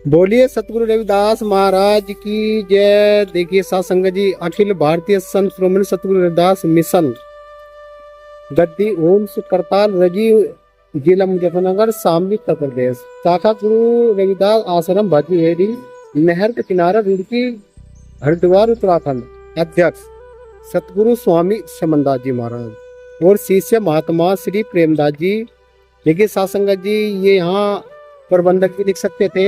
बोलिए सतगुरु रविदास महाराज की जय। देखिए साथ संगत जी, अखिल भारतीय संत श्रोमणी सतगुरु रविदास मिशन गद्दी ओम से करताल रजी जिला मुजफ्फरनगर शामली उत्तर प्रदेश। शाखा गुरु रविदास आश्रम भटनेरी नहर के किनारा रुड़की हरिद्वार उत्तराखंड। अध्यक्ष सतगुरु स्वामी समनदास जी महाराज और शिष्य महात्मा श्री प्रेमदास जी। देखिए साथ संगत जी, ये यहाँ प्रबंधक भी लिख सकते थे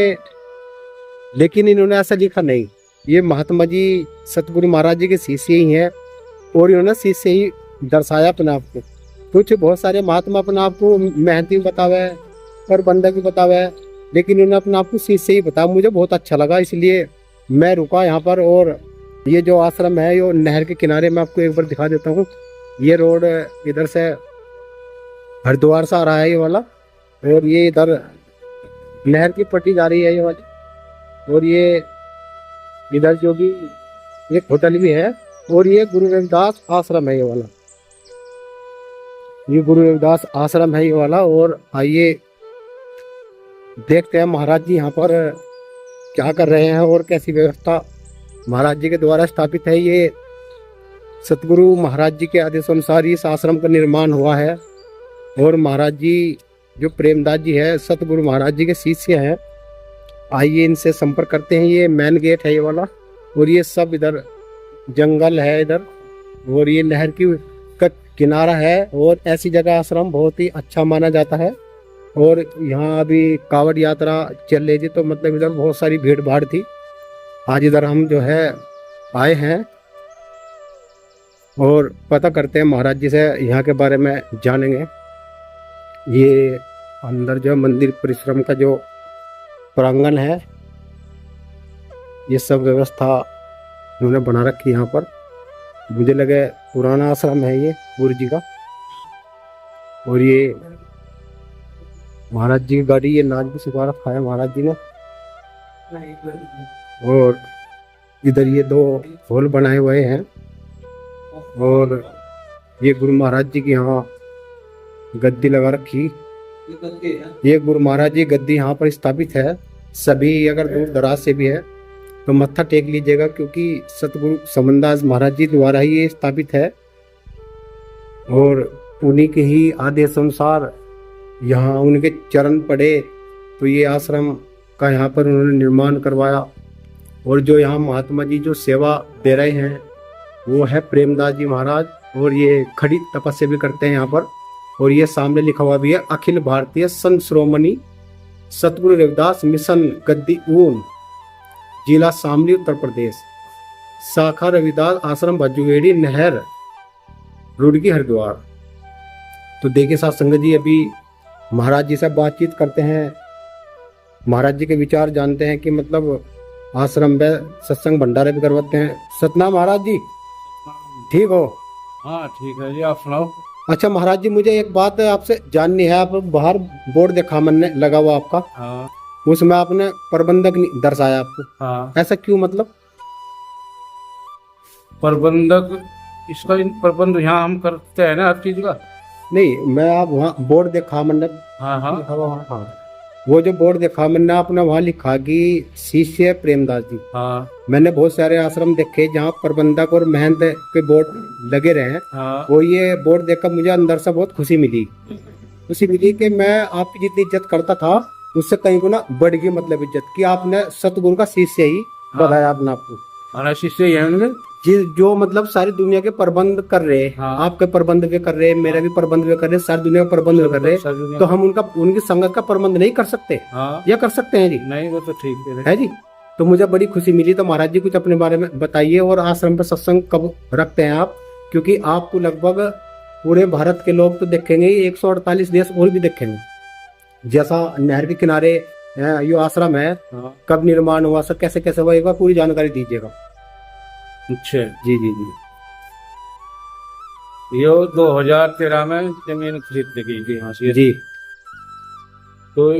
लेकिन इन्होंने ऐसा लिखा नहीं। ये महात्मा जी सतगुरु महाराज जी के शिष्य ही हैं और इन्होंने शिष्य ही दर्शाया अपने आप को। कुछ बहुत सारे महात्मा अपने आप को मेहनती बतावे, प्रबंधक भी बतावे, लेकिन इन्होंने अपने आप को शिष्य ही बताया। मुझे बहुत अच्छा लगा, इसलिए मैं रुका यहाँ पर। और ये जो आश्रम है ये नहर के किनारे, मैं आपको एक बार दिखा देता हूँ। ये रोड इधर से हरिद्वार से आ रहा है ये वाला, और ये इधर नहर की पट्टी जा रही है ये वाली, और ये इधर जो भी एक होटल भी है, और ये गुरु रविदास आश्रम है ये वाला। ये गुरु रविदास आश्रम है ये वाला। और आइए देखते हैं महाराज जी यहाँ पर क्या कर रहे हैं और कैसी व्यवस्था महाराज जी के द्वारा स्थापित है। ये सतगुरु महाराज जी के आदेशानुसार इस आश्रम का निर्माण हुआ है। और महाराज जी जो प्रेमदास जी है सतगुरु महाराज जी के शिष्य हैं। आइए इनसे संपर्क करते हैं। ये मेन गेट है ये वाला, और ये सब इधर जंगल है इधर, और ये नहर की का किनारा है। और ऐसी जगह आश्रम बहुत ही अच्छा माना जाता है। और यहाँ अभी कावड़ यात्रा चल रही थी, तो मतलब इधर बहुत सारी भीड़ भाड़ थी। आज इधर हम जो है आए हैं और पता करते हैं महाराज जी से, यहाँ के बारे में जानेंगे। ये अंदर जो मंदिर परिश्रम का जो प्रांगण है, ये सब व्यवस्था उन्होंने बना रखी यहाँ पर। मुझे लगे पुराना आश्रम है ये गुरु जी का। और ये महाराज जी की गाड़ी, ये नाच भी सिखा रखा है महाराज जी ने। और इधर ये दो हॉल बनाए हुए हैं, और ये गुरु महाराज जी की यहाँ गद्दी लगा रखी। ये गुरु महाराज जी गद्दी यहाँ पर स्थापित है। सभी अगर दूर दराज से भी है तो मत्था टेक लीजिएगा, क्योंकि सतगुरु समनदास महाराज जी द्वारा ही ये स्थापित है। और उन्हीं के ही आदेश अनुसार यहाँ उनके चरण पड़े तो ये आश्रम का यहाँ पर उन्होंने निर्माण करवाया। और जो यहाँ महात्मा जी जो सेवा दे रहे हैं वो है प्रेमदास जी महाराज, और ये खड़ी तपस्या भी करते हैं यहाँ पर। और ये सामने लिखा हुआ भी है, अखिल भारतीय संत श्रोमणी सतगुरु रविदास मिशन गद्दी ऊन जिला शामली उत्तर प्रदेश। शाखा रविदास आश्रम भटनेरी नहर रुड़की हरिद्वार। तो देखिए साथ संगत जी, अभी महाराज जी से बातचीत करते हैं, महाराज जी के विचार जानते हैं कि मतलब आश्रम में सत्संग भंडारे भी करवाते हैं। सतनाम महाराज जी, ठीक हो? हाँ ठीक है जी, आप सुनाओ। अच्छा महाराज जी, मुझे एक बात आपसे जाननी है। आप बाहर बोर्ड देखा मैंने लगा हुआ आपका, हाँ उसमें आपने प्रबंधक दर्शाया आपको। हाँ, ऐसा क्यों? मतलब प्रबंधक, इसका प्रबंध यहाँ हम करते हैं ना हर चीज का। नहीं, मैं आप वहाँ बोर्ड देखा मैंने। हाँ हाँ हाँ, वो जो बोर्ड देखा मैंने आपने वहाँ लिखा कि शिष्य प्रेमदास जी। हाँ मैंने बहुत सारे आश्रम देखे जहाँ प्रबंधक और महंत के बोर्ड लगे रहे हैं। हाँ, वो ये बोर्ड देखकर मुझे अंदर से बहुत खुशी मिली कि मैं आपकी जितनी इज्जत करता था उससे कहीं गुना बढ़ गई। मतलब इज्जत कि आपने सतगुरु का शिष्य ही बताया अपने आपको। हमारा शिष्य ही है उनके। जो मतलब सारी दुनिया के प्रबंध कर रहे हैं। हाँ। आपके प्रबंध भी कर रहे हैं, मेरा भी प्रबंध भी कर रहे हैं, सारी दुनिया का प्रबंध भी कर रहे हैं, तो हम उनकी संगत का प्रबंध नहीं कर सकते? हाँ, या कर सकते हैं जी? नहीं वो तो ठीक है जी। तो मुझे बड़ी खुशी मिली। तो महाराज जी कुछ अपने बारे में बताइए, और आश्रम पर सत्संग कब रखते हैं आप? क्योंकि आपको लगभग पूरे भारत के लोग तो देखेंगे ही, 148 देश और भी देखेंगे। जैसा नहर के किनारे ये आश्रम है, हाँ। कब निर्माण हुआ, सर कैसे कैसे हुआ, एक बार पूरी जानकारी दीजिएगा। अच्छा जी जी जी। ये 2013 में जमीन खरीदी थी यहाँ से जी तो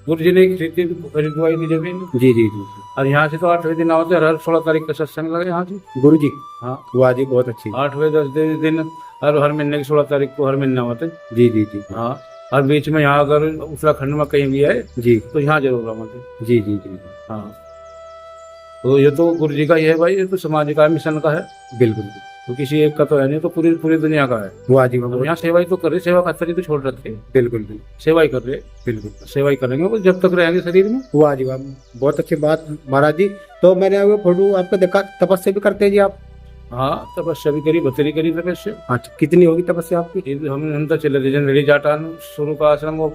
गुरु जी ने खरीदवाई थी जमीन। जी जी जी। और यहाँ से तो 8वें दिन होते हर 16 तारीख का सत्संग लगे यहाँ से। गुरु जी, हाँ वाह जी, बहुत अच्छी। 8वें 10 दिन हर महीने की 16 तारीख को हर महीना होते। जी जी जी। हाँ, और बीच में यहाँ अगर उत्तराखंड में कहीं भी है जी तो यहाँ जरूर आवांगे। जी जी जी हाँ, तो ये तो गुरु जी का ही है भाई, ये तो समाज का मिशन का है, बिल्कुल। तो किसी एक का तो है नहीं, तो पूरी पूरी दुनिया का है। वाह जी वाह, तो यहाँ सेवा ही तो कर रहे, सेवा खातर ही तो छोड़ रखे, बिल्कुल बिल्कुल सेवा ही कर रहे, बिल्कुल। सेवा ही करेंगे वो जब तक रहेंगे शरीर में। वाह जी वाह, बहुत अच्छी बात महाराज जी। तो मैंने वो फोटो आपको देखा, तपस्या भी करते हैं जी आप? हाँ, तपस्या भी करी, बतेरी करी तपस्या। अच्छा, कितनी होगी तपस्या आपकी? हम तो चले थे जनवरी जाटान शुरू का आश्रम वो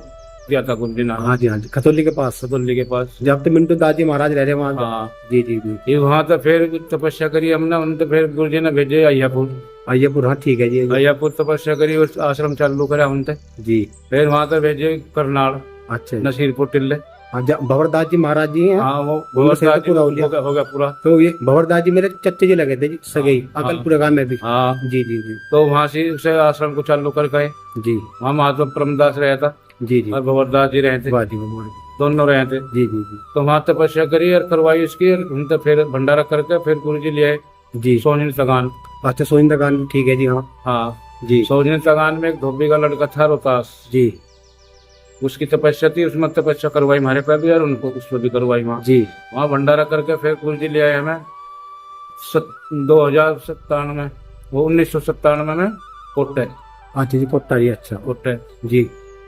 दिया था गुरु जी ने। हाँ जी, खतौली के पास, सदुल्ली के पास, जब तो मिंटू दादी महाराज रह रहे वहाँ। हाँ जी जी जी। ये वहाँ तो फिर तपस्या करी हमने, उन तो फिर गुरु जी ने भेजे अय्यापुर। अय्यापुर, हाँ ठीक है जी। अय्यापुर तपस्या करी, उस आश्रम चालू करा उनते। जी। फिर वहाँ तो भेजे करनाल, अच्छा, नसीरपुर टिल्ले। हाँ, भंवरदास जी महाराज जी हैं। हाँ, वो उनसे तो पूरा हो गया। हो गया पूरा। तो ये भंवरदास जी मेरे चच्चे जी लगे थे जी, सगई अकलपुर गांव में भी। हाँ जी जी जी तो वहाँ से आश्रम को चालू कर गए। जी। वहाँ महात्मा परमदास रहे था जी जी। और भंवरदास जी रहे थे, वाह जी वाह, दोनों रहे थे। जी जी जी तो वहाँ तपस्या करी और करवाई इसकी, और हम तो फिर भंडारा करके फिर गुरु जी ले आए जी। सोनी तगान। अच्छा, सोनिंदा गान, ठीक है जी। हाँ हाँ, जी। सोनी तगान में एक धोबी का लड़का था रोहतास, जी उसकी तपस्या थी, उसमें तपस्या करवाई हमारे पे भी और उनको उस पर भी करवाई वहाँ। जी। वहाँ भंडारा करके फिर गुरु जी ले आए हमें 2097 में, वो 1997 में कोट्टे। अच्छा जी, कोट्टा जी। अच्छा कोट्टे जी।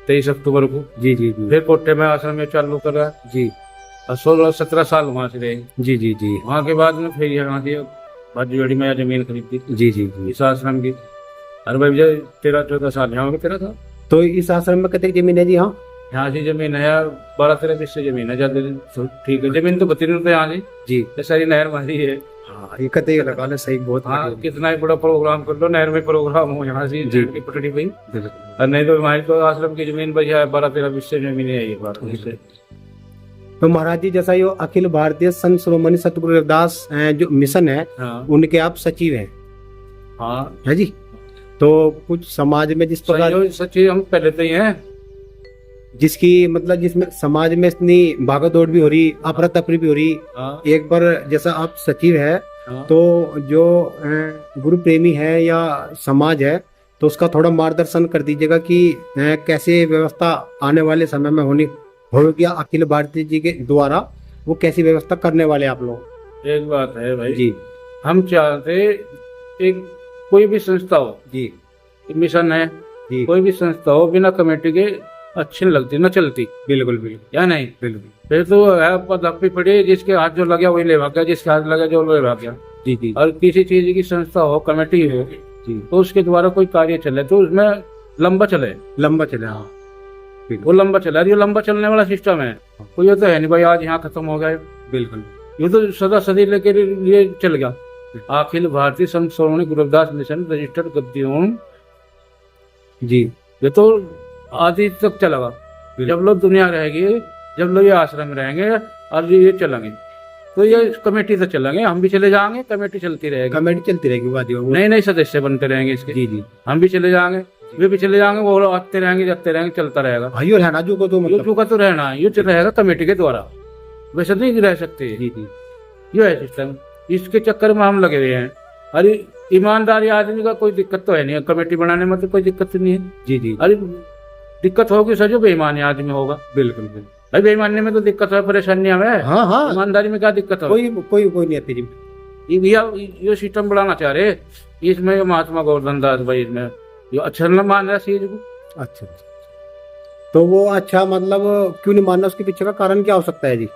23 अक्टूबर को जी जी जी फिर कोट्टे में आश्रम में चालू करा जी। और 16-17 साल वहाँ से रहे। जी जी जी वहाँ के बाद में फिर यहाँ की भाजीवाड़ी में जमीन खरीदी जी जी जी। इस आश्रम की। अरे भाई भैया 13-14 साल यहाँ हो गए, 13 साल। तो इस आश्रम में कितनी जमीन है जी? हाँ, यहाँ की जमीन है यार 12-13 किस्से जमीन है, ज्यादा ठीक है। जमीन तो 32 रुपये यहाँ की जी। ये सारी नहर हमारी है। हाँ, ये कहते हैं लगा ले, सही, बहुत हाँ, बढ़िया। कितना ही बड़ा प्रोग्राम कर लो, नहर में प्रोग्राम हो यहाँ से जी। की पटड़ी पे ही। बिल्कुल। और नहीं तो हमारी तो आश्रम की जमीन बची है 12-13 किस्से जमीन है ये बात। तो महाराज जी, जैसा ये अखिल भारतीय संत शिरोमणि सतगुरु रविदास जो मिशन है, हाँ उनके आप सचिव हैं, हाँ है जी। तो कुछ समाज में जिस प्रकार सच्ची हम पहले तो ही हैं, जिसकी मतलब जिसमें समाज में इतनी भागदौड़ भी हो रही, अफरा तफरी भी हो रही, हाँ, एक बार जैसा आप सचिव है, हाँ। तो जो गुरु प्रेमी है या समाज है, तो उसका थोड़ा मार्गदर्शन कर दीजिएगा कि कैसे व्यवस्था आने वाले समय में होनी होगी, अखिल भारतीय जी के द्वारा वो कैसी व्यवस्था करने वाले आप लोग? एक बात है भाई जी हम चाहते एक कोई भी संस्था हो जी मिशन है, जी। कोई भी संस्था हो बिना कमेटी के अच्छी नहीं लगती, न चलती। बिल्कुल बिल्कुल या नहीं? बिल्कुल। फिर तो है पदप्पी पड़ी, जिसके हाथ जो लगे वही ले भाग गया, जिसके हाथ लगे जो ले भाग गया। जी जी और किसी चीज की संस्था हो, कमेटी हो, जी। तो उसके द्वारा कोई कार्य चले तो उसमें लंबा चले, लंबा चले। हाँ, वो लंबा चला, ये लंबा चलने वाला सिस्टम है। कोई ये तो है नहीं भाई आज यहाँ खत्म हो गए, बिल्कुल। ये तो सदा सदी लेके लिए चल गया। अखिल भारतीय संत शिरोमणि गुरु रविदास मिशन रजिस्टर्ड गद्दीओं, जी। ये तो आदि तक चलेगा। जब लोग दुनिया रहेगी, जब लोग ये आश्रम रहेंगे और ये चलेंगे, तो ये कमेटी से चलेंगे, हम भी चले जाएंगे, कमेटी चलती रहेगी, कमेटी चलती रहेगी। वादी नए नए सदस्य बनते रहेंगे इसके। जी जी। हम भी चले जाएंगे, वे भी चले जाएंगे, वो आते रहेंगे, जाते रहेंगे, चलता रहेगा। भाई और है ना जो को तो मतलब का तो रहना है, ये रहेगा कमेटी के द्वारा, वैसे नहीं रह सकते। जी जी ये है सिस्टम, इसके चक्कर में हम लगे हुए हैं। अरे ईमानदारी आदमी का कोई दिक्कत तो है नहीं, कमेटी बनाने में तो कोई दिक्कत नहीं है। जी जी। अरे दिक्कत होगी सर जो बेईमानी आदमी होगा। बिल्कुल बिल्कुल। भाई बेईमानी में तो दिक्कत है, परेशानी है। हाँ हाँ, ईमानदारी में क्या दिक्कत है? कोई नहीं आती जी। ये सिस्टम बढ़ाना चाह रहे, इसमें ये महात्मा गोवर्धन दास भाई इसमें ये अच्छा न मान रहा चीज को। अच्छा, तो वो अच्छा मतलब क्यों नहीं मानना, उसके पीछे का कारण क्या हो सकता है जी?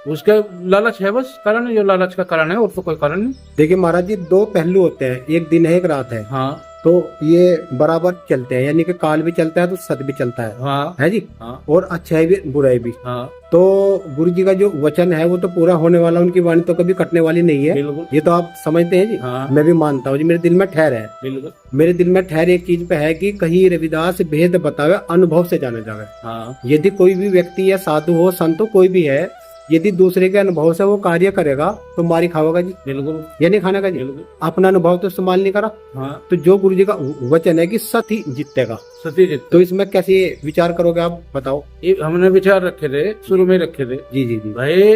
उसके लालच है, बस कारण है, जो लालच का कारण है, और तो कोई कारण नहीं। देखिए महाराज जी, दो पहलू होते हैं, एक दिन है एक रात है। हाँ तो ये बराबर चलते हैं, यानी कि काल भी चलता है तो सत भी चलता है। हाँ है जी। हाँ और अच्छाई भी बुराई भी। हाँ, तो गुरु जी का जो वचन है वो तो पूरा होने वाला, उनकी वाणी तो कभी कटने वाली नहीं है। बिल्कुल। ये तो आप समझते हैं जी। हाँ मैं भी मानता हूँ जी, मेरे दिल में ठहर है। बिल्कुल। मेरे दिल में ठहर एक चीज पे है कि कहीं रविदास भेद बतावे, अनुभव से जाने जावे। हाँ यदि कोई भी व्यक्ति या साधु हो, संत हो, कोई भी है, यदि दूसरे के अनुभव से वो कार्य करेगा तो मारी खाओगा जी, बिल्कुल, या नहीं खाने का जी। बिल्कुल। अपना अनुभव तो इस्तेमाल नहीं करा। हाँ, तो जो गुरु जी का वचन है कि सत ही जीतेगा, सतीजित। तो इसमें कैसे विचार करोगे आप बताओ? ये हमने विचार रखे थे, शुरू में रखे थे। जी जी जी। भाई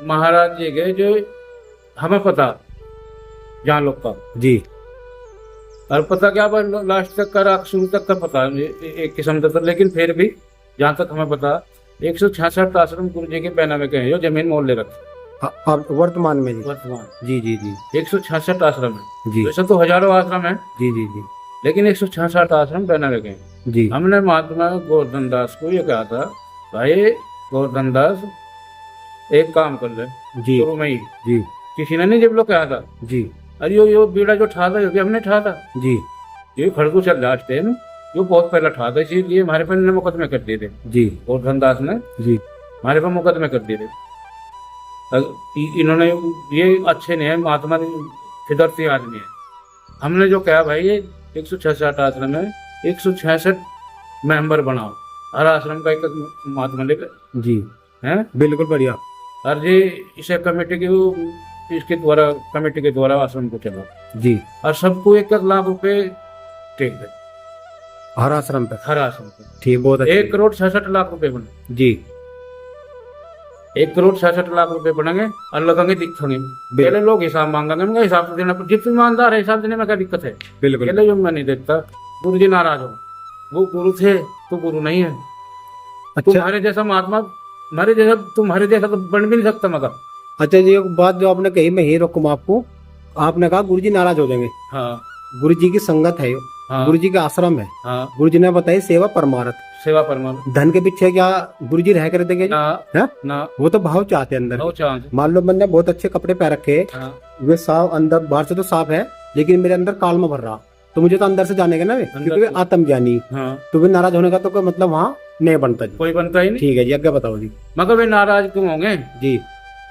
महाराज जी के जो हमें पता जहाँ लोग का जी और पता क्या लास्ट तक का शुरू तक का पता है एक किस्म का, तो लेकिन फिर भी जहाँ तक हमें पता 166 आश्रम गुरु जी के बैनामे के हैं जो जमीन मोल ले रखे अब वर्तमान में जी। वर्तमान जी जी जी 166 आश्रम है। जी वैसे तो हजारों आश्रम है, जी जी जी लेकिन 166 आश्रम बैनामे के हैं। जी हमने महात्मा गोवर्धन दास को ये कहा था, भाई गोवर्धन दास एक काम कर ले जी शुरू में ही, जी किसी ने नहीं जब लोग कहा था, जी अरे यो बीड़ा जो ठा था ये भी हमने ठा था, जी ये खड़गू चल रहा है टाइम, ये बहुत पहले ठा था, इसीलिए हमारे पर मुकदमे कर दिए थे जी गोवर्धन दास ने, जी हमारे पर मुकदमे कर दिए थे। इन्होंने ये अच्छे नहीं है, महात्मा फिदरती आदमी है। हमने जो कहा भाई ये 166 आश्रम है, 166 मेंबर बनाओ, हर आश्रम का एक महात्मा लेकर जी है, बिल्कुल बढ़िया। और ये इसे कमेटी के इसके द्वारा कमेटी के द्वारा आश्रम को चला जी और सबको 1 लाख रुपए टेक दे हर आश्रम पे। हर आश्रम पे। ठीक, बहुत अच्छा। 1,66,00,000 रुपए बने जी 1,66,00,000 रुपए बनेंगे और लगेंगे दिखेंगे। पहले लोग हिसाब मांगेंगे, मैं हिसाब तो देना, जितने ईमानदार है हिसाब देने में क्या दिक्कत है। बिल्कुल पहले जो मैं नहीं देता, गुरु जी नाराज हो, वो गुरु थे तो गुरु नहीं है। अच्छा तुम्हारे जैसा महात्मा, तुम्हारे जैसा तो बन भी नहीं सकता। मगर अच्छा जी, एक बात जो आपने कही मैं ही रोकूं आपको, आपने कहा गुरुजी नाराज हो जाएंगे। हाँ गुरुजी की संगत है, हाँ गुरुजी का आश्रम है। हाँ गुरुजी ने बताई सेवा परमार्थ, सेवा परमात्मा धन के पीछे क्या गुरुजी रह कर देंगे? ना है? ना वो तो भाव चाहते हैं अंदर। बहुत चांस मान लो मैंने बहुत अच्छे कपड़े पहन रखे, हाँ वे साफ अंदर, बाहर से तो साफ है लेकिन मेरे अंदर काल में भर रहा, तो मुझे तो अंदर से जाने का ना वे, अंदर क्योंकि वे से। आत्मज्ञानी। हाँ तो वे नाराज होने का तो कोई मतलब वहाँ नहीं बनता जी। कोई बनता ही नहीं। ठीक है जी, आगे बताओ जी। मगर वे नाराज क्यों होंगे? जी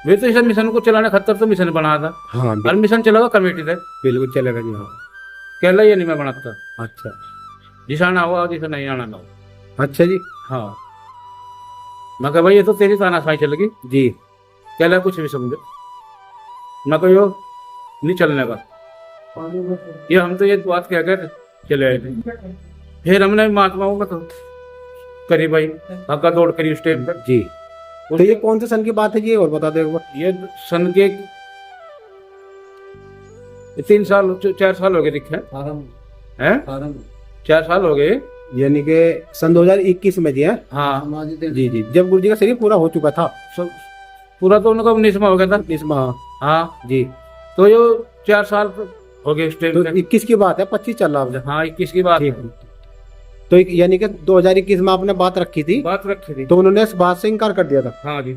वे तो इस मिशन को चलाने खतर तो मिशन बना था, हाँ और मिशन चलागा कमेटी से, बिल्कुल चलेगा जी। हाँ कहला ये नहीं मैं बनाता, अच्छा जिसे आना हुआ जिसे नहीं आना ना हो। अच्छा जी। हाँ मगर भाई ये तो तेरी तानाशाही चलेगी, जी कहला कुछ भी समझो, मगर यो नहीं चलने का। ये हम तो ये बात कहकर चले आए थे। फिर हमने महात्माओं का तो करी भाई, हक्का दौड़ करी उस टाइम पर। जी तो ये कौन से सन की बात है जी, और बता दो एक बार। ये सन के 3 साल 4 साल हो गए दिखे हैं, 4 साल हो गए। यानी कि सन 2021 में जी है। हाँ जी जी, जब गुरुजी का शरीर पूरा हो चुका था। सब पूरा तो उनका 19वां हो गया था। 20 हाँ जी, तो ये 4 साल हो गए उस टाइम तो पे। 21 की बात है, 25 चल रहा है। हाँ 21 की बात ठीक है। तो यानी कि 2021 में आपने बात रखी थी, बात रखी थी। तो उन्होंने इस बात से इनकार कर दिया था। हाँ जी,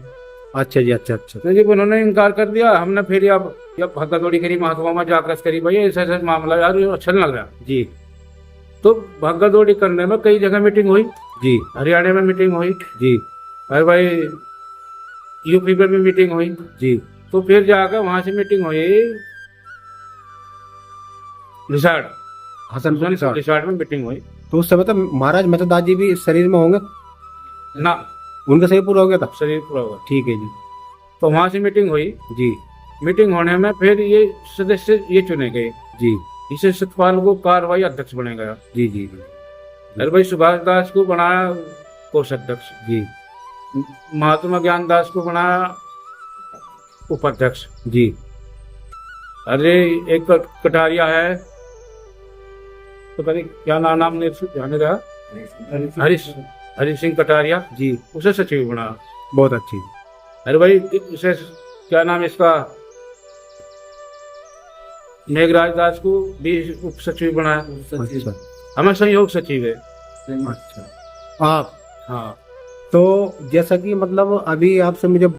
अच्छा जी, अच्छा अच्छा। तो जब उन्होंने इनकार कर दिया, हमने फिर अब जब भागा दौड़ी करी, महात्मा में जाकर करी, भाई ऐसा ऐसा मामला यार ये अच्छा नहीं लग रहा। जी तो भागा दौड़ी करने में कई जगह मीटिंग हुई, जी हरियाणा में मीटिंग हुई, जी अरे भाई यूपी में भी मीटिंग हुई। जी तो फिर जाकर वहां से मीटिंग हुई रिसार्ट, हसनपुर रिसार्ट। रिसार्ट में मीटिंग हुई तो उस समय तो महाराज मेहता दास जी भी शरीर में होंगे, ना, उनका शरीर पूरा हो गया था। शरीर पूरा हुआ। ठीक है जी। तो वहां से मीटिंग हुई, जी मीटिंग होने में फिर ये सदस्य ये चुने गए, जी इसे सतपाल को कार्रवाई अध्यक्ष बनाया गया। जी जी अरे भाई सुभाष दास को बनाया कोषाध्यक्ष, जी महात्मा ज्ञान दास को बनाया उपाध्यक्ष। जी अरे एक कटारिया है, तो पता नहीं क्या नाम नहीं ध्यान नहीं रहा, हरी सिंह कटारिया जी, उसे सचिव बनाया। बहुत अच्छी। अरे भाई इसे क्या नाम इसका, मेघराज दास को भी उप सचिव बनाया। अच्छा हमें संयोग सचिव है। अच्छा। आप हाँ तो जैसा कि मतलब अभी आपसे मुझे